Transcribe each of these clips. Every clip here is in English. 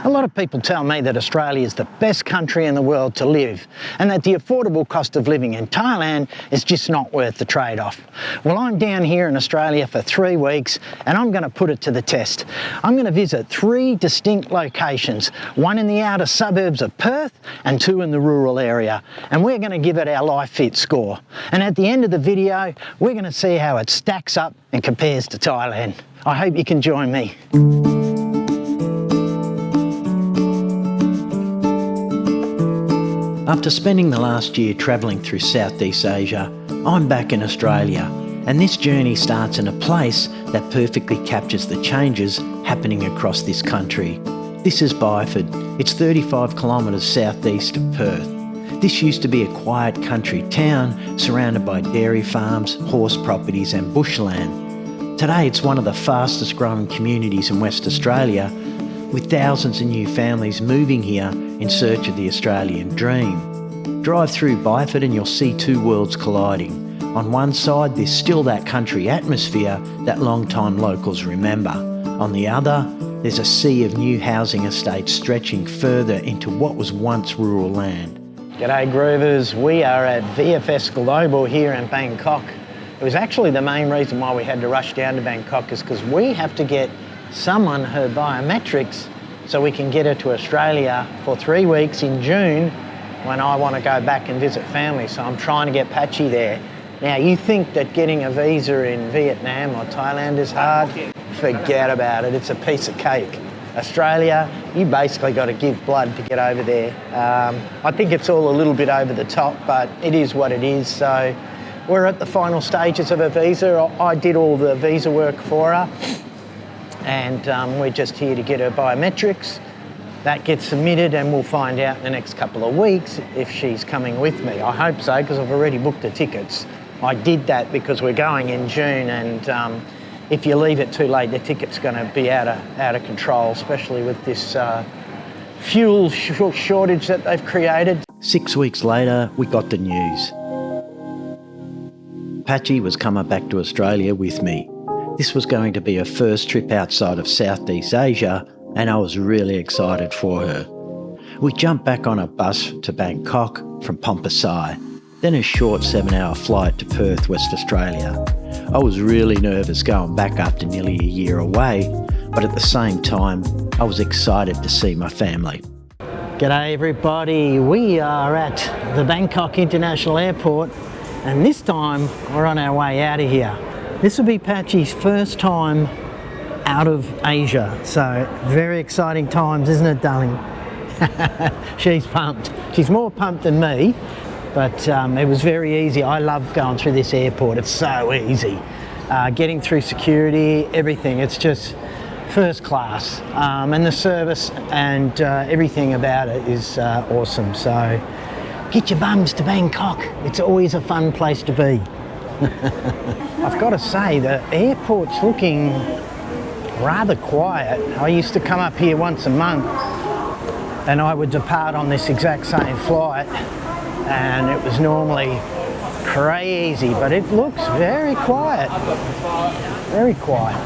A lot of people tell me that Australia is the best country in the world to live and that the affordable cost of living in Thailand is just not worth the trade-off. Well, I'm down here in Australia for 3 weeks and I'm going to put it to the test. I'm going to visit 3 distinct locations, one in the outer suburbs of Perth and 2 in the rural area, and we're going to give it our Life Fit score. And at the end of the video, we're going to see how it stacks up and compares to Thailand. I hope you can join me. After spending the last year travelling through Southeast Asia, I'm back in Australia, and this journey starts in a place that perfectly captures the changes happening across this country. This is Byford. It's 35 kilometres southeast of Perth. This used to be a quiet country town surrounded by dairy farms, horse properties and bushland. Today it's one of the fastest growing communities in West Australia, with thousands of new families moving here in search of the Australian dream. Drive through Byford and you'll see 2 worlds colliding. On one side there's still that country atmosphere that long-time locals remember. On the other, there's a sea of new housing estates stretching further into what was once rural land. G'day Groovers, we are at VFS Global here in Bangkok. It was actually the main reason why we had to rush down to Bangkok is because we have to get someone her biometrics so we can get her to Australia for 3 weeks in June when I want to go back and visit family. So I'm trying to get Patchy there. Now you think that getting a visa in Vietnam or Thailand is hard? Forget about it, it's a piece of cake. Australia, you basically got to give blood to get over there. I think it's all a little bit over the top, but it is what it is. So we're at the final stages of a visa. I did all the visa work for her. And we're just here to get her biometrics. That gets submitted and we'll find out in the next couple of weeks if she's coming with me. I hope so, because I've already booked the tickets. I did that because we're going in June, and if you leave it too late, the ticket's going to be out of control, especially with this fuel shortage that they've created. 6 weeks later, we got the news. Patchy was coming back to Australia with me. This was going to be her first trip outside of Southeast Asia, and I was really excited for her. We jumped back on a bus to Bangkok from Pompasai, then a short 7-hour flight to Perth, West Australia. I was really nervous going back after nearly a year away, but at the same time, I was excited to see my family. G'day everybody, we are at the Bangkok International Airport, and this time we're on our way out of here. This will be Patchy's first time out of Asia, so very exciting times, isn't it, darling? She's pumped. She's more pumped than me, but it was very easy. I love going through this airport. It's so easy. Getting through security, everything, it's just first class. And the service and everything about it is awesome. So get your bums to Bangkok. It's always a fun place to be. I've got to say, the airport's looking rather quiet. I used to come up here once a month and I would depart on this exact same flight, and it was normally crazy, but it looks very quiet. Very quiet.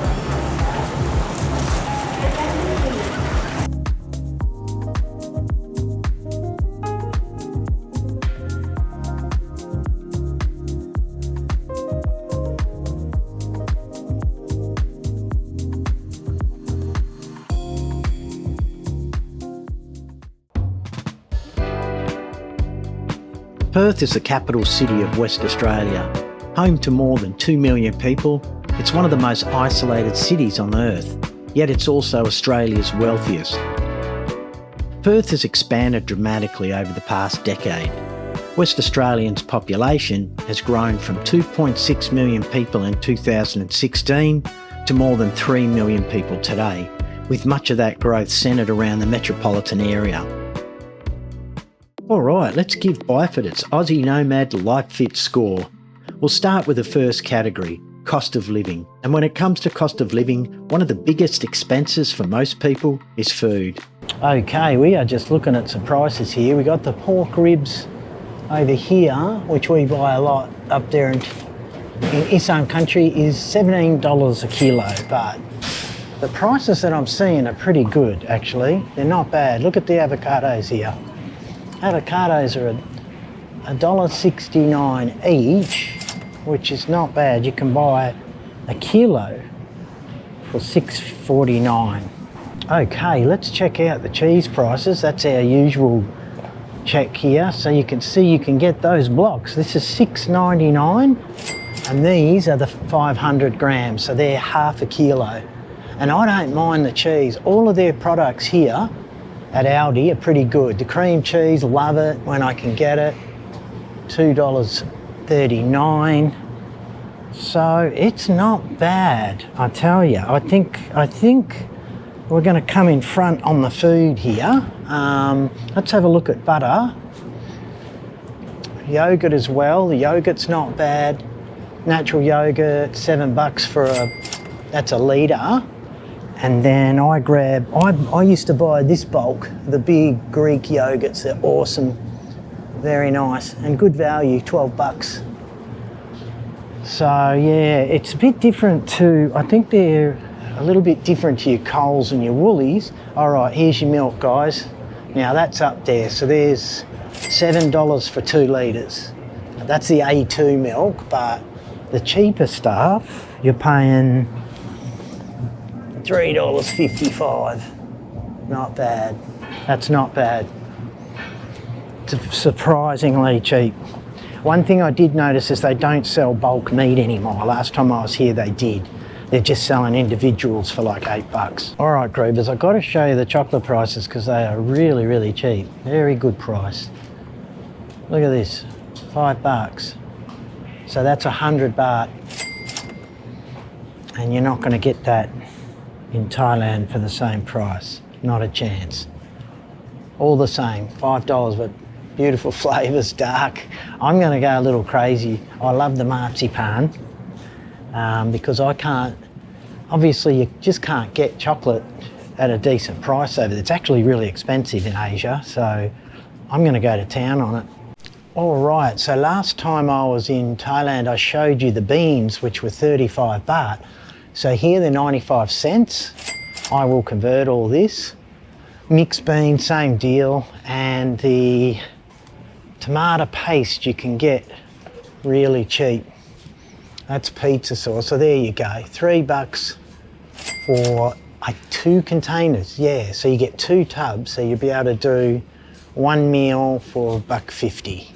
Perth is the capital city of West Australia. Home to more than 2 million people, it's one of the most isolated cities on earth, yet it's also Australia's wealthiest. Perth has expanded dramatically over the past decade. West Australians' population has grown from 2.6 million people in 2016 to more than 3 million people today, with much of that growth centred around the metropolitan area. Alright, let's give Byford its Aussie Nomad Life Fit score. We'll start with the first category, cost of living. And when it comes to cost of living, one of the biggest expenses for most people is food. Okay, we are just looking at some prices here. We got the pork ribs over here, which we buy a lot up there in Islam country, is $17 a kilo, but The prices that I'm seeing are pretty good, actually. They're not bad. Look at the avocados here. Avocados are $1.69 each, which is not bad. You can buy a kilo for $6.49. Okay, let's check out the cheese prices. That's our usual check here. So you can see you can get those blocks. This is $6.99 and these are the 500 grams, so they're half a kilo. And I don't mind the cheese. All of their products here at Aldi are pretty good. The cream cheese, love it when I can get it. $2.39. So it's not bad, I tell you. I think we're going to come in front on the food here. Let's have a look at butter. Yogurt as well. The yogurt's not bad. Natural yogurt, $7 for that's a litre. And then I used to buy this bulk, the big Greek yogurts. They're awesome, very nice and good value, $12. So yeah, it's a bit different to, I think they're a little bit different to your Coles and your Woolies. All right, here's your milk, guys. Now that's up there. So there's $7 for 2 litres. That's the A2 milk, but the cheaper stuff, you're paying $3.55. Not bad. That's not bad. It's surprisingly cheap. One thing I did notice is they don't sell bulk meat anymore. Last time I was here, they did. They're just selling individuals for like $8. All right, Groovers, I've got to show you the chocolate prices because they are really, really cheap. Very good price. Look at this, $5. So that's 100 baht. And you're not going to get that in Thailand for the same price. Not a chance. All the same, $5, but beautiful flavours, dark. I'm going to go a little crazy. I love the marzipan because I can't, obviously you just can't get chocolate at a decent price over there. It's actually really expensive in Asia, so I'm going to go to town on it. All right, so last time I was in Thailand, I showed you the beans, which were 35 baht. So here they're 95 cents. I will convert all this. Mixed beans, same deal. And the tomato paste you can get really cheap. That's pizza sauce, so there you go. $3 for 2 containers. Yeah, so you get 2 tubs, so you'll be able to do 1 meal for $1.50.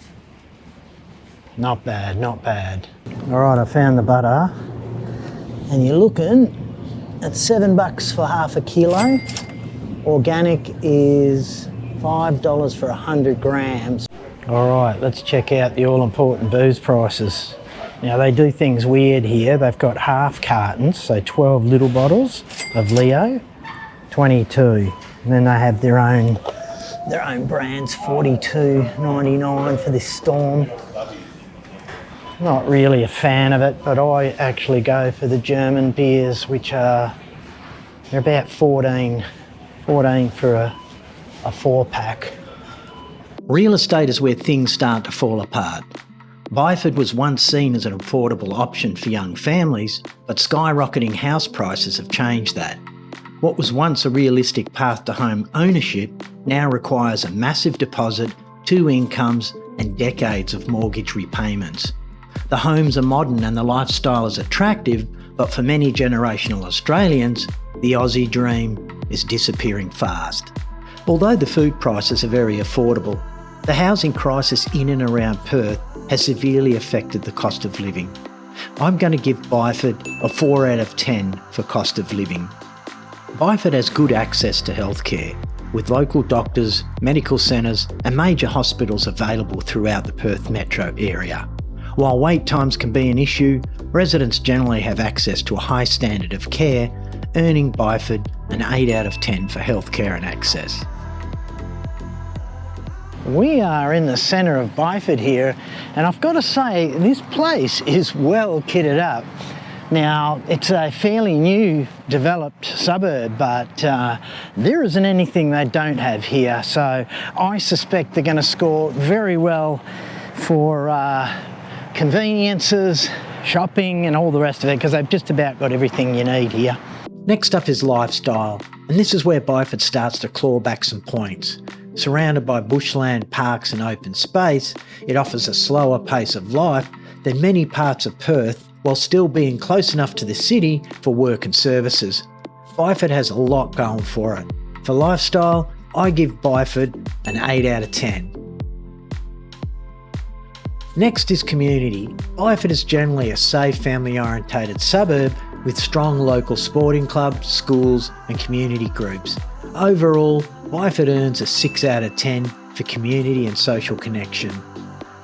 Not bad, not bad. All right, I found the butter. And you're looking at $7 for half a kilo. Organic is $5 for 100 grams. All right, let's check out the all-important booze prices. Now they do things weird here. They've got half cartons, so 12 little bottles of Leo, 22. And then they have their own brands, $42.99 for this Storm. Not really a fan of it, but I actually go for the German beers, which are, they're about 14 for a 4-pack. Real estate is where things start to fall apart. Byford was once seen as an affordable option for young families, but skyrocketing house prices have changed that. What was once a realistic path to home ownership now requires a massive deposit, 2 incomes, and decades of mortgage repayments. The homes are modern and the lifestyle is attractive, but for many generational Australians, the Aussie dream is disappearing fast. Although the food prices are very affordable, the housing crisis in and around Perth has severely affected the cost of living. I'm going to give Byford a 4 out of 10 for cost of living. Byford has good access to healthcare, with local doctors, medical centres and major hospitals available throughout the Perth metro area. While wait times can be an issue, residents generally have access to a high standard of care, earning Byford an 8 out of 10 for healthcare and access. We are in the centre of Byford here, and I've got to say, this place is well kitted up. Now, it's a fairly new developed suburb, but there isn't anything they don't have here. So I suspect they're going to score very well for conveniences, shopping and all the rest of it, because they've just about got everything you need here. Next up is lifestyle, and this is where Byford starts to claw back some points. Surrounded by bushland, parks and open space, it offers a slower pace of life than many parts of Perth, while still being close enough to the city for work and services. Byford has a lot going for it. For lifestyle, I give Byford an 8 out of 10. Next is community. Byford is generally a safe, family-orientated suburb with strong local sporting clubs, schools and community groups. Overall, Byford earns a 6 out of 10 for community and social connection.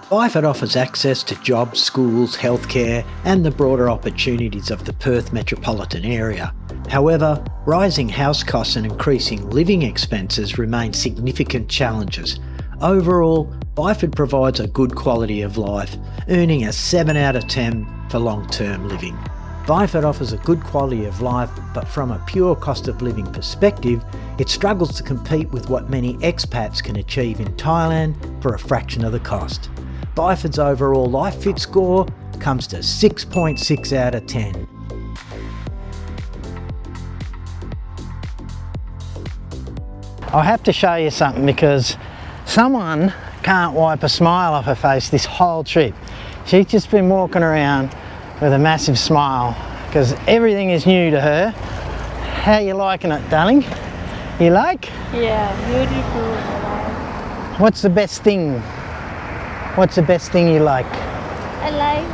Byford offers access to jobs, schools, healthcare and the broader opportunities of the Perth metropolitan area. However, rising house costs and increasing living expenses remain significant challenges. Overall, Byford provides a good quality of life, earning a 7 out of 10 for long-term living. Byford offers a good quality of life, but from a pure cost of living perspective, it struggles to compete with what many expats can achieve in Thailand for a fraction of the cost. Byford's overall life fit score comes to 6.6 out of 10. I have to show you something because someone can't wipe a smile off her face this whole trip. She's just been walking around with a massive smile because everything is new to her. How you liking it, darling? You like? Yeah, beautiful. What's the best thing? What's the best thing you like? I like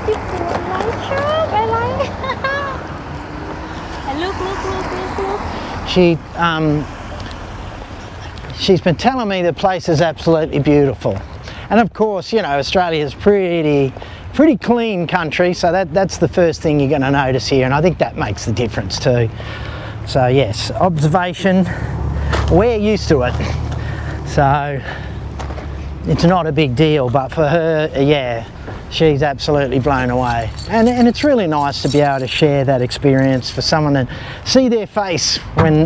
beautiful. I like shop. I like. And look. She's been telling me the place is absolutely beautiful. And of course, you know, Australia's pretty clean country, so that's the first thing you're going to notice here, and I think that makes the difference too. So yes, observation, we're used to it, so it's not a big deal, but for her, yeah, she's absolutely blown away. And it's really nice to be able to share that experience for someone and see their face when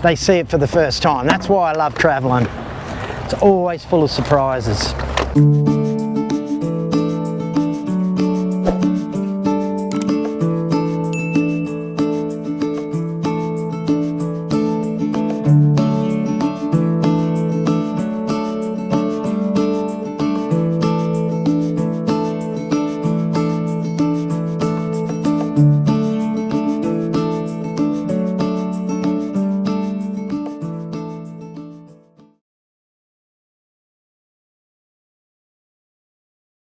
they see it for the first time. That's why I love travelling. It's always full of surprises.